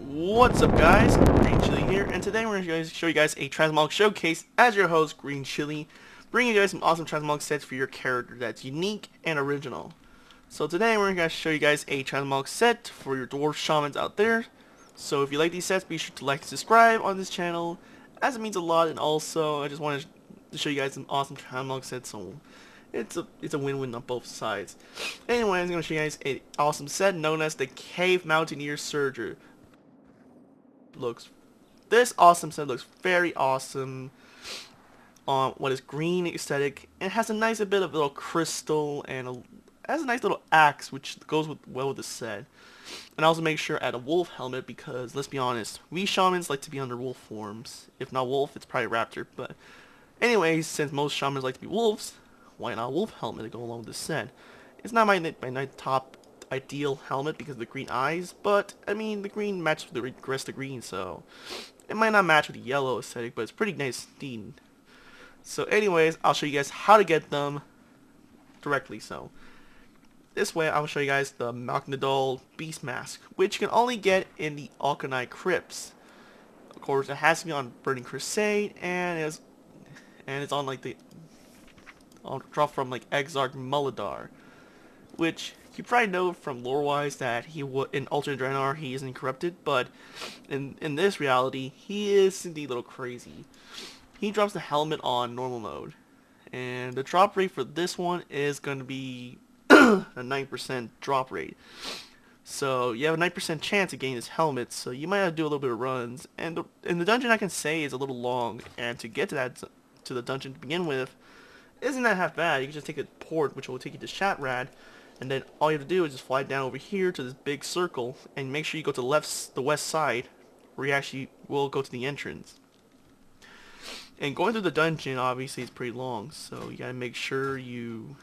What's up, guys? Greenchili here, and today we're going to show you guys a Transmog showcase as your host, Greenchili, bringing you guys some awesome Transmog sets for your character that's unique and original. So today we're going to show you guys a Transmog set for your Dwarf Shamans out there. So if you like these sets, be sure to like and subscribe on this channel, as it means a lot, and also I just wanted to show you guys some awesome Transmog sets, so it's a win-win on both sides. Anyway, I'm going to show you guys an awesome set known as the Cave Mountaineer Surger. This awesome set looks very awesome on what is green aesthetic, and it has a nice bit of little crystal and has a nice little axe which goes well with the set. And also make sure add a wolf helmet, because let's be honest, we shamans like to be under wolf forms. If not wolf, it's probably raptor. But anyways, since most shamans like to be wolves, why not a wolf helmet to go along with this set? It's not my top ideal helmet because of the green eyes, but I mean the green matches with the rest of the green, so it might not match with the yellow aesthetic, but it's pretty nice indeed. So anyways, I'll show you guys how to get them directly. So this way I'll show you guys the Nadal Beast Mask, which you can only get in the Alkanite Crypts. Of course, it has to be on Burning Crusade, and it's on like the drop from like Exarch Muladar, which you probably know from lore-wise that in Alternate Draenor he isn't corrupted, but in this reality he is indeed a little crazy. He drops the helmet on normal mode, and the drop rate for this one is going to be a 9% drop rate. So you have a 9% chance of getting this helmet, so you might have to do a little bit of runs. And the dungeon, I can say, is a little long, and to get to the dungeon to begin with isn't that half bad. You can just take a port which will take you to Shatrad, and then all you have to do is just fly down over here to this big circle, and make sure you go to the west side, where you actually will go to the entrance. And going through the dungeon obviously is pretty long, so you gotta make sure you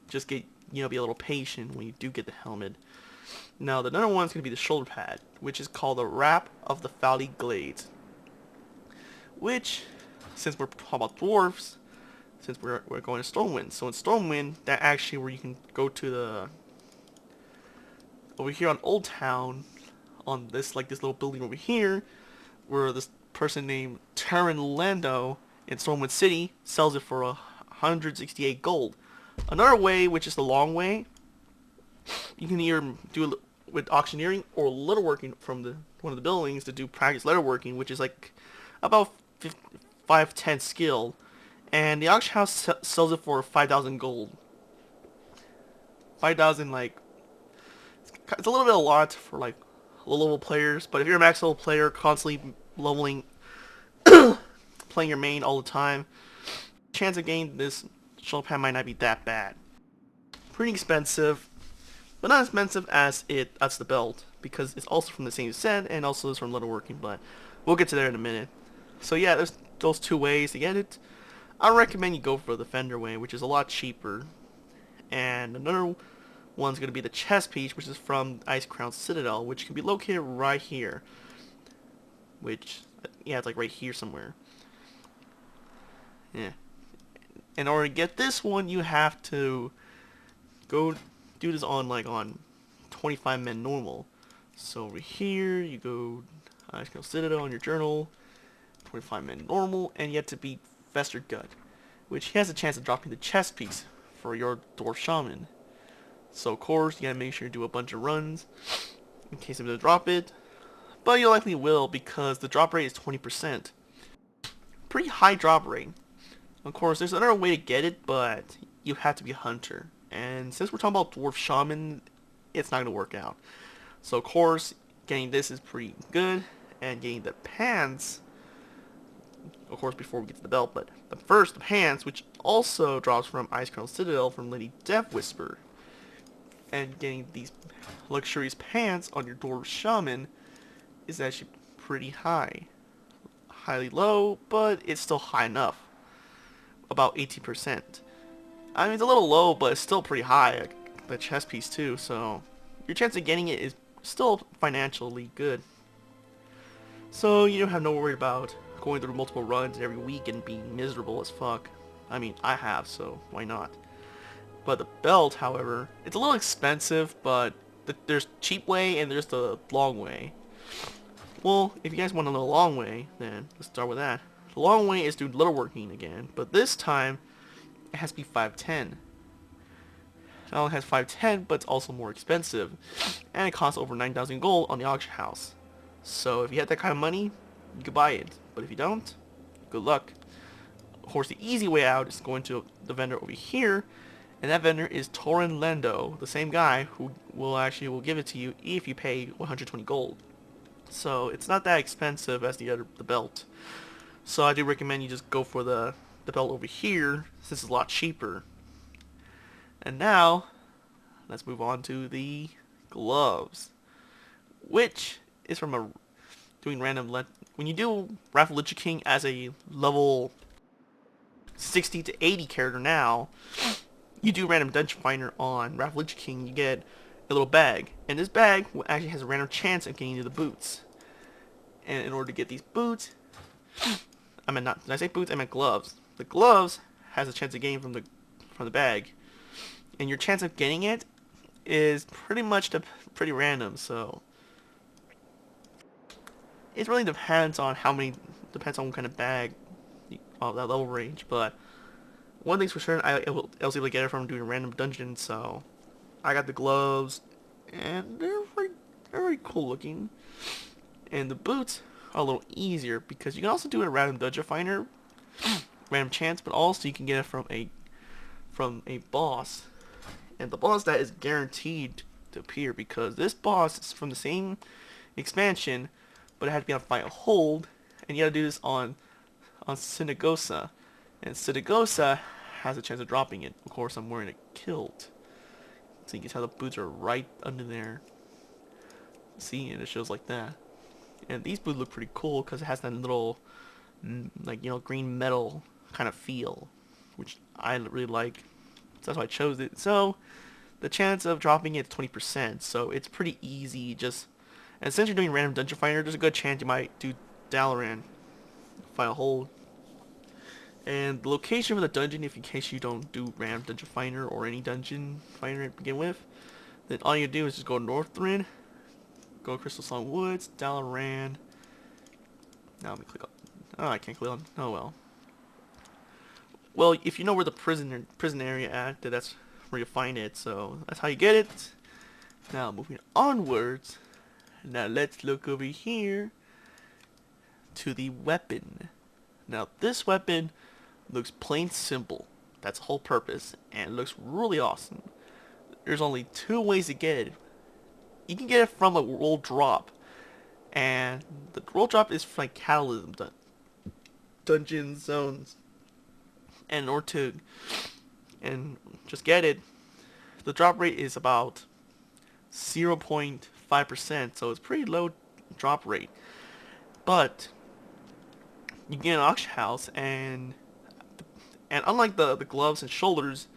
just be a little patient when you do get the helmet. Now the other one's gonna be the shoulder pad, which is called the Wrap of the Valley Glades. Which, since we're talking about dwarves, since we're going to Stormwind. So in Stormwind, that actually where you can go to over here on Old Town, on this little building over here, where this person named Terran Lando in Stormwind City sells it for 168 gold. Another way, which is the long way, you can either do it with auctioneering or leatherworking from one of the buildings to do practice leatherworking, which is like about 5-10 skill. And the auction house sells it for 5,000 gold. 5,000, like, it's a little bit a lot for like low level players, but if you're a max level player constantly leveling, playing your main all the time, chance of getting this shoulder pad might not be that bad. Pretty expensive, but not as expensive as that's the belt, because it's also from the same set and also is from leatherworking, but we'll get to there in a minute. So yeah, there's those two ways to get it. I recommend you go for the Fender way, which is a lot cheaper. And another one's going to be the chest piece, which is from Ice Crown Citadel, which can be located right here. Which, yeah, it's like right here somewhere. Yeah. In order to get this one, you have to go do this on 25 men normal. So over here, you go Ice Crown Citadel on your journal, 25 men normal, and you have to beat Festered Gut, which he has a chance of dropping the chest piece for your Dwarf Shaman. So of course you gotta make sure you do a bunch of runs in case it doesn't drop it, but you likely will, because the drop rate is 20%. Pretty high drop rate. Of course there's another way to get it, but you have to be a hunter, and since we're talking about Dwarf Shaman, it's not gonna work out. So of course getting this is pretty good, and getting the pants, of course, before we get to the belt, but first, the pants, which also drops from Ice Crown Citadel from Lady Death Whisper. And getting these luxurious pants on your Dwarf Shaman is actually pretty high. Highly low, but it's still high enough. About 18%. I mean, it's a little low, but it's still pretty high. The chest piece too, so your chance of getting it is still financially good. So you don't have no worry about going through multiple runs every week and being miserable as fuck. I mean, I have, so why not? But the belt, however, it's a little expensive, but there's cheap way and there's the long way. Well, if you guys want to know the long way, then let's start with that. The long way is doing little working again, but this time it has to be 510. Not only has 510, but it's also more expensive, and it costs over 9,000 gold on the auction house. So if you have that kind of money, you could buy it. But if you don't, good luck. Of course, the easy way out is going to the vendor over here, and that vendor is Torin Lendo, the same guy who will give it to you if you pay 120 gold. So it's not that expensive as the belt. So I do recommend you just go for the belt over here, since it's a lot cheaper. And now, let's move on to the gloves, which is from doing random when you do Wrath of Lich King as a level 60 to 80 character now, you do random dungeon finder on Wrath of Lich King, you get a little bag, and this bag actually has a random chance of getting you the boots. And in order to get these boots, I mean, not did I say boots? I meant gloves. The gloves has a chance of getting from the bag, and your chance of getting it is pretty much pretty random. So it really depends on depends on what kind of bag, that level range. But one thing's for sure, I was able to get it from doing a random dungeon. So I got the gloves, and they're very cool looking. And the boots are a little easier because you can also do it a random dungeon finder, random chance, but also you can get it from a boss. And the boss that is guaranteed to appear, because this boss is from the same expansion, but it had to be on Final Hold, and you gotta do this on Synagosa. And Synagosa has a chance of dropping it. Of course, I'm wearing a kilt, so you can tell the boots are right under there. See, and it shows like that. And these boots look pretty cool because it has that little, like, green metal kind of feel, which I really like. So that's why I chose it. So the chance of dropping it is 20%. So it's pretty easy. And since you're doing random dungeon finder, there's a good chance you might do Dalaran Final Hold. And the location for the dungeon, if in case you don't do random dungeon finder or any dungeon finder to begin with, then all you do is just go Northrend, go Crystal Song Woods, Dalaran. Now let me click on. Oh, I can't click on. Oh well. Well, if you know where the prison area at, that's where you find it. So that's how you get it. Now moving onwards. Now let's look over here to the weapon. Now this weapon looks plain simple. That's the whole purpose, and it looks really awesome. There's only two ways to get it. You can get it from a roll drop, and the roll drop is like catalysm dungeon zones. And in order to just get it, the drop rate is about 0.5%, so it's pretty low drop rate. But you get an auction house, and unlike the gloves and shoulders,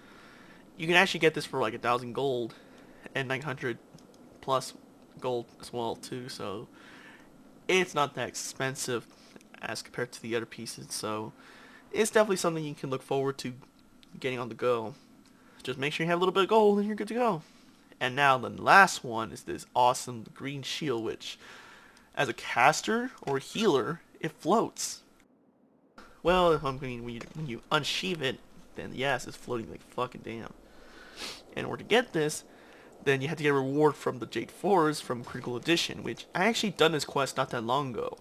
you can actually get this for like 1,000 gold and 900 plus gold as well too. So it's not that expensive as compared to the other pieces. So it's definitely something you can look forward to getting on the go. Just make sure you have a little bit of gold and you're good to go. And now the last one is this awesome green shield, which as a caster or healer, it floats. Well, I mean, when you unsheath it, then yes, it's floating like fucking damn. And in order to get this, then you have to get a reward from the Jade Forest from Critical Edition, which I actually done this quest not that long ago.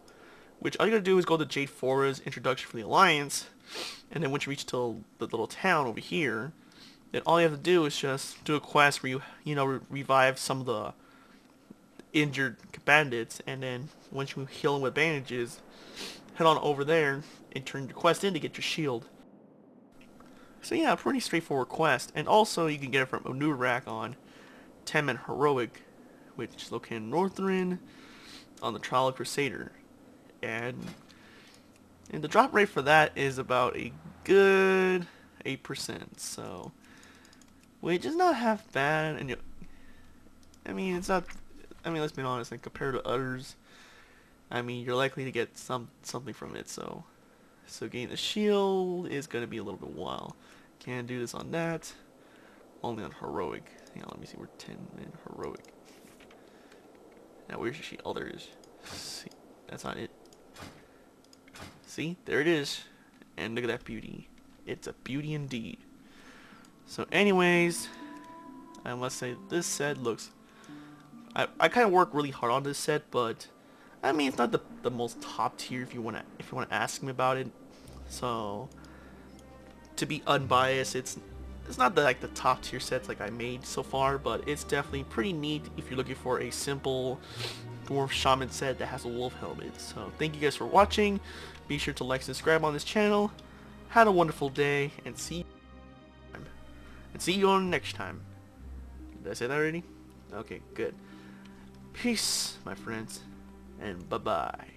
Which all you gotta do is go to Jade Forest, Introduction for the Alliance, and then once you reach to the little town over here, then all you have to do is just do a quest where you revive some of the injured bandits, and then once you heal them with bandages, head on over there and turn your quest in to get your shield. So yeah, pretty straightforward quest. And also you can get it from Onurak on 10-man Heroic, which is located in Northrend on the Trial of Crusader. And the drop rate for that is about a good 8%, so which is not half bad. And I mean, it's not. I mean, let's be honest. And compared to others, I mean, you're likely to get something from it. So getting the shield is gonna be a little bit while. Can't do this on that. only on heroic. Hang on, let me see. We're 10 in heroic. Now where's she? Oh, there it is. See, that's not it. See, there it is. And look at that beauty. It's a beauty indeed. So anyways, I must say this set looks... I kind of work really hard on this set, but I mean it's not the most top tier if you wanna ask me about it. So to be unbiased, it's not like the top tier sets like I made so far, but it's definitely pretty neat if you're looking for a simple Dwarf Shaman set that has a wolf helmet. So thank you guys for watching. Be sure to like and subscribe on this channel. Have a wonderful day, and see you on next time. Did I say that already? Okay, good. Peace, my friends, and bye-bye.